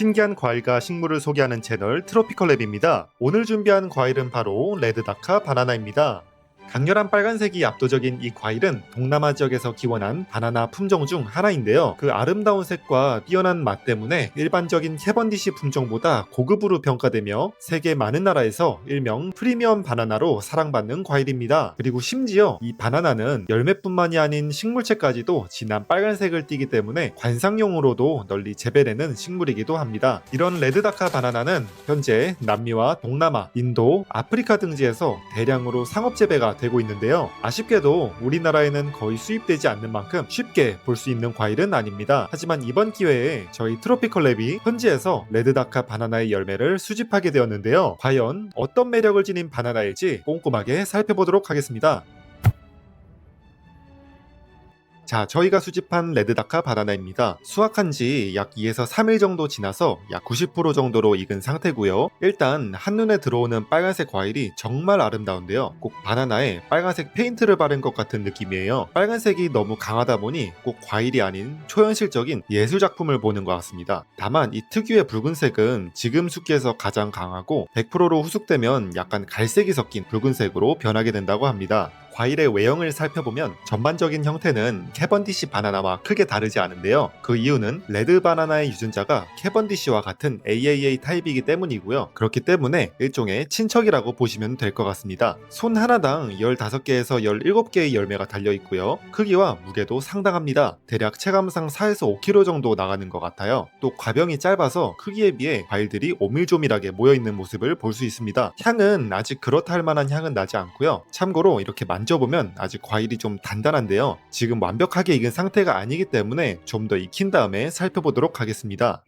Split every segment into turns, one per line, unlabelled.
신기한 과일과 식물을 소개하는 채널 트로피컬랩입니다. 오늘 준비한 과일은 바로 레드다카 바나나입니다. 강렬한 빨간색이 압도적인 이 과일은 동남아 지역에서 기원한 바나나 품종 중 하나인데요. 그 아름다운 색과 뛰어난 맛 때문에 일반적인 캐번디시 품종보다 고급으로 평가되며 세계 많은 나라에서 일명 프리미엄 바나나로 사랑받는 과일입니다. 그리고 심지어 이 바나나는 열매뿐만이 아닌 식물체까지도 진한 빨간색을 띠기 때문에 관상용으로도 널리 재배되는 식물이기도 합니다. 이런 레드다카 바나나는 현재 남미와 동남아, 인도, 아프리카 등지에서 대량으로 상업 재배가 되고 있는데요. 아쉽게도 우리나라에는 거의 수입되지 않는 만큼 쉽게 볼 수 있는 과일은 아닙니다. 하지만 이번 기회에 저희 트로피컬랩이 현지에서 레드다카 바나나의 열매를 수집하게 되었는데요. 과연 어떤 매력을 지닌 바나나일지 꼼꼼하게 살펴보도록 하겠습니다. 자, 저희가 수집한 레드다카 바나나입니다. 수확한 지 약 2에서 3일 정도 지나서 약 90% 정도로 익은 상태고요. 일단 한눈에 들어오는 빨간색 과일이 정말 아름다운데요. 꼭 바나나에 빨간색 페인트를 바른 것 같은 느낌이에요. 빨간색이 너무 강하다 보니 꼭 과일이 아닌 초현실적인 예술작품을 보는 것 같습니다. 다만 이 특유의 붉은색은 지금 숫기에서 가장 강하고 100%로 후숙되면 약간 갈색이 섞인 붉은색으로 변하게 된다고 합니다. 과일의 외형을 살펴보면 전반적인 형태는 캐번디시 바나나와 크게 다르지 않은데요. 그 이유는 레드 바나나의 유전자가 캐번디시와 같은 AAA 타입이기 때문이고요. 그렇기 때문에 일종의 친척이라고 보시면 될 것 같습니다. 손 하나당 15개에서 17개의 열매가 달려있고요. 크기와 무게도 상당합니다. 대략 체감상 4에서 5kg 정도 나가는 것 같아요. 또 과병이 짧아서 크기에 비해 과일들이 오밀조밀하게 모여있는 모습을 볼 수 있습니다. 향은 아직 그렇다 할 만한 향은 나지 않고요. 참고로 이렇게 만져보면 아직 과일이 좀 단단한데요. 지금 완벽하게 익은 상태가 아니기 때문에 좀 더 익힌 다음에 살펴보도록 하겠습니다.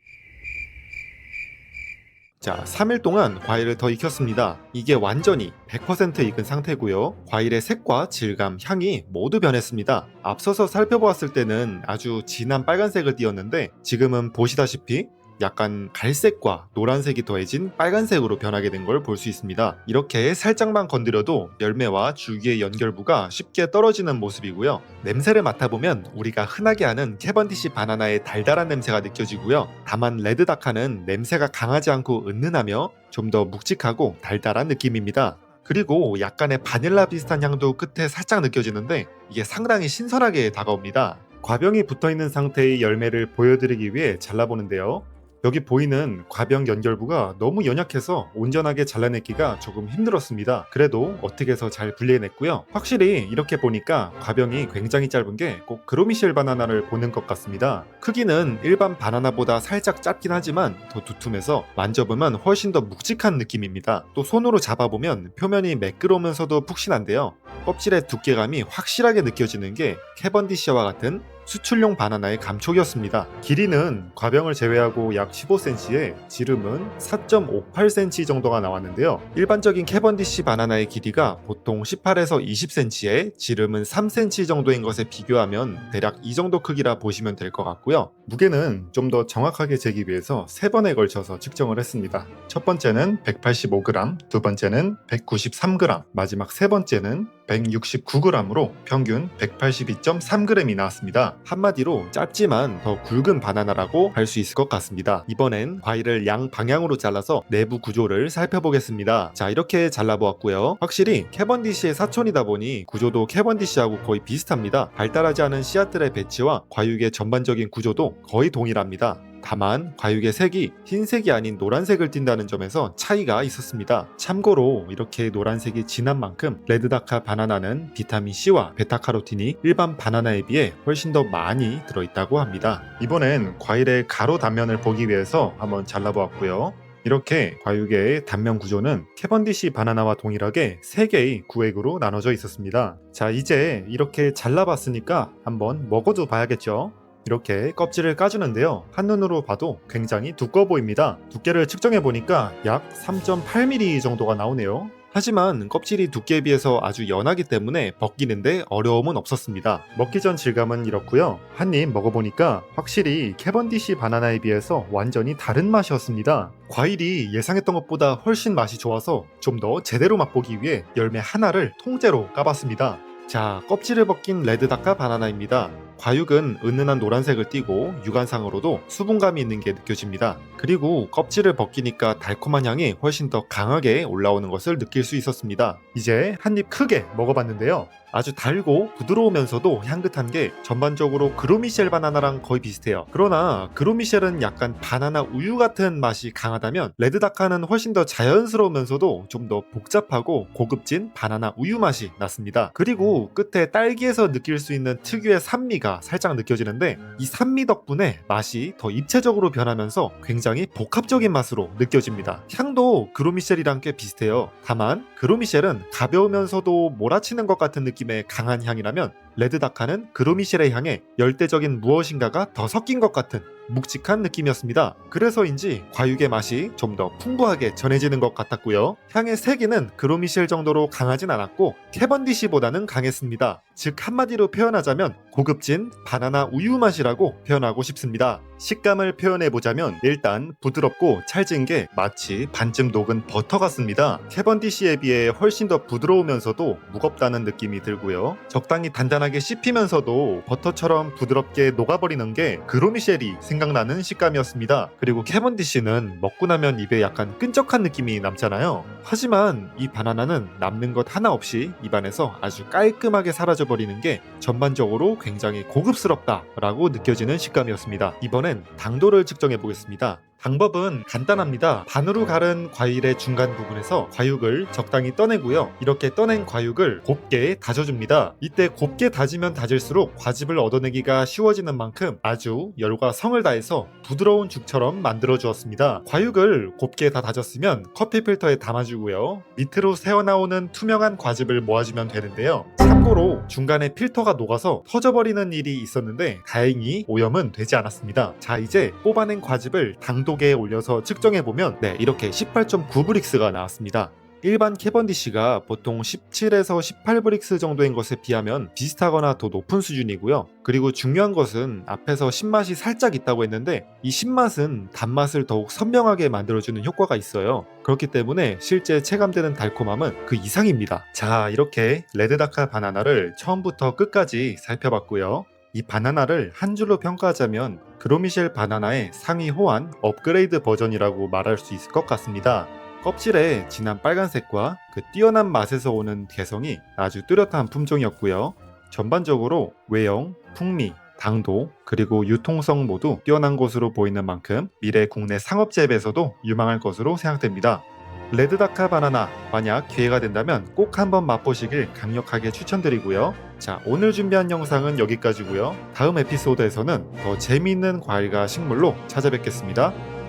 자, 3일 동안 과일을 더 익혔습니다. 이게 완전히 100% 익은 상태고요. 과일의 색과 질감, 향이 모두 변했습니다. 앞서서 살펴보았을 때는 아주 진한 빨간색을 띄었는데 지금은 보시다시피 약간 갈색과 노란색이 더해진 빨간색으로 변하게 된 걸 볼 수 있습니다. 이렇게 살짝만 건드려도 열매와 줄기의 연결부가 쉽게 떨어지는 모습이고요. 냄새를 맡아보면 우리가 흔하게 아는 캐번디시 바나나의 달달한 냄새가 느껴지고요. 다만 레드다카는 냄새가 강하지 않고 은은하며 좀 더 묵직하고 달달한 느낌입니다. 그리고 약간의 바닐라 비슷한 향도 끝에 살짝 느껴지는데 이게 상당히 신선하게 다가옵니다. 과병이 붙어있는 상태의 열매를 보여드리기 위해 잘라보는데요. 여기 보이는 과병 연결부가 너무 연약해서 온전하게 잘라내기가 조금 힘들었습니다. 그래도 어떻게 해서 잘 분리해냈고요. 확실히 이렇게 보니까 과병이 굉장히 짧은 게 꼭 그로미셸 바나나를 보는 것 같습니다. 크기는 일반 바나나보다 살짝 짧긴 하지만 더 두툼해서 만져보면 훨씬 더 묵직한 느낌입니다. 또 손으로 잡아보면 표면이 매끄러우면서도 푹신한데요. 껍질의 두께감이 확실하게 느껴지는 게 캐번디시아와 같은 수출용 바나나의 감촉이었습니다. 길이는 과병을 제외하고 약 15cm에 지름은 4.58cm 정도가 나왔는데요. 일반적인 캐번디시 바나나의 길이가 보통 18에서 20cm에 지름은 3cm 정도인 것에 비교하면 대략 이 정도 크기라 보시면 될 것 같고요. 무게는 좀 더 정확하게 재기 위해서 3번에 걸쳐서 측정을 했습니다. 첫 번째는 185g, 두 번째는 193g, 마지막 세 번째는 169g으로 평균 182.3g이 나왔습니다. 한마디로 짧지만 더 굵은 바나나라고 할 수 있을 것 같습니다. 이번엔 과일을 양 방향으로 잘라서 내부 구조를 살펴보겠습니다. 자, 이렇게 잘라보았고요. 확실히 캐번디시의 사촌이다 보니 구조도 캐번디시하고 거의 비슷합니다. 발달하지 않은 씨앗들의 배치와 과육의 전반적인 구조도 거의 동일합니다. 다만 과육의 색이 흰색이 아닌 노란색을 띈다는 점에서 차이가 있었습니다. 참고로 이렇게 노란색이 진한 만큼 레드다카 바나나는 비타민C와 베타카로틴이 일반 바나나에 비해 훨씬 더 많이 들어있다고 합니다. 이번엔 과일의 가로 단면을 보기 위해서 한번 잘라보았고요. 이렇게 과육의 단면 구조는 캐번디시 바나나와 동일하게 3개의 구획으로 나눠져 있었습니다. 자, 이제 이렇게 잘라봤으니까 한번 먹어도 봐야겠죠? 이렇게 껍질을 까주는데요. 한눈으로 봐도 굉장히 두꺼워 보입니다. 두께를 측정해보니까 약 3.8mm 정도가 나오네요. 하지만 껍질이 두께에 비해서 아주 연하기 때문에 벗기는데 어려움은 없었습니다. 먹기 전 질감은 이렇고요. 한 입 먹어보니까 확실히 캐번디시 바나나에 비해서 완전히 다른 맛이었습니다. 과일이 예상했던 것보다 훨씬 맛이 좋아서 좀 더 제대로 맛보기 위해 열매 하나를 통째로 까봤습니다. 자, 껍질을 벗긴 레드다카 바나나입니다. 과육은 은은한 노란색을 띠고 육안상으로도 수분감이 있는 게 느껴집니다. 그리고 껍질을 벗기니까 달콤한 향이 훨씬 더 강하게 올라오는 것을 느낄 수 있었습니다. 이제 한 입 크게 먹어봤는데요. 아주 달고 부드러우면서도 향긋한 게 전반적으로 그로미셸 바나나랑 거의 비슷해요. 그러나 그로미셸은 약간 바나나 우유 같은 맛이 강하다면 레드다카는 훨씬 더 자연스러우면서도 좀 더 복잡하고 고급진 바나나 우유 맛이 났습니다. 그리고 끝에 딸기에서 느낄 수 있는 특유의 산미가 살짝 느껴지는데 이 산미 덕분에 맛이 더 입체적으로 변하면서 굉장히 복합적인 맛으로 느껴집니다. 향도 그로미셸이랑 꽤 비슷해요. 다만 그로미셸은 가벼우면서도 몰아치는 것 같은 느낌의 강한 향이라면 레드다카는 그로미셸의 향에 열대적인 무엇인가가 더 섞인 것 같은 묵직한 느낌이었습니다. 그래서인지 과육의 맛이 좀 더 풍부하게 전해지는 것 같았고요. 향의 세기는 그로미셸 정도로 강하진 않았고 캐번디시보다는 강했습니다. 즉 한마디로 표현하자면 고급진 바나나 우유 맛이라고 표현하고 싶습니다. 식감을 표현해보자면 일단 부드럽고 찰진 게 마치 반쯤 녹은 버터 같습니다. 캐번디시에 비해 훨씬 더 부드러우면서도 무겁다는 느낌이 들고요. 적당히 단단하게 씹히면서도 버터처럼 부드럽게 녹아버리는 게 그로미셸이 생각나는 식감이었습니다. 그리고 캐번디시는 먹고 나면 입에 약간 끈적한 느낌이 남잖아요. 하지만 이 바나나는 남는 것 하나 없이 입안에서 아주 깔끔하게 사라져버리는 게 전반적으로 굉장히 고급스럽다라고 느껴지는 식감이었습니다. 이번엔 당도를 측정해 보겠습니다. 방법은 간단합니다. 반으로 가른 과일의 중간 부분에서 과육을 적당히 떠내고요. 이렇게 떠낸 과육을 곱게 다져줍니다. 이때 곱게 다지면 다질수록 과즙을 얻어내기가 쉬워지는 만큼 아주 열과 성을 다해서 부드러운 죽처럼 만들어 주었습니다. 과육을 곱게 다 다졌으면 커피 필터에 담아주고요. 밑으로 새어나오는 투명한 과즙을 모아주면 되는데요. 참고로 중간에 필터가 녹아서 터져버리는 일이 있었는데 다행히 오염은 되지 않았습니다. 자, 이제 뽑아낸 과즙을 당도계에 올려서 측정해보면 이렇게 18.9브릭스가 나왔습니다. 일반 캐번디시가 보통 17에서 18브릭스 정도인 것에 비하면 비슷하거나 더 높은 수준이고요. 그리고 중요한 것은 앞에서 신맛이 살짝 있다고 했는데 이 신맛은 단맛을 더욱 선명하게 만들어주는 효과가 있어요. 그렇기 때문에 실제 체감되는 달콤함은 그 이상입니다. 자, 이렇게 레드다카 바나나를 처음부터 끝까지 살펴봤고요. 이 바나나를 한 줄로 평가하자면 그로미셸 바나나의 상위 호환 업그레이드 버전이라고 말할 수 있을 것 같습니다. 껍질의 진한 빨간색과 그 뛰어난 맛에서 오는 개성이 아주 뚜렷한 품종이었고요. 전반적으로 외형, 풍미, 당도, 그리고 유통성 모두 뛰어난 것으로 보이는 만큼 미래 국내 상업재배에서도 유망할 것으로 생각됩니다. 레드다카 바나나 만약 기회가 된다면 꼭 한번 맛보시길 강력하게 추천드리고요. 자, 오늘 준비한 영상은 여기까지고요. 다음 에피소드에서는 더 재미있는 과일과 식물로 찾아뵙겠습니다.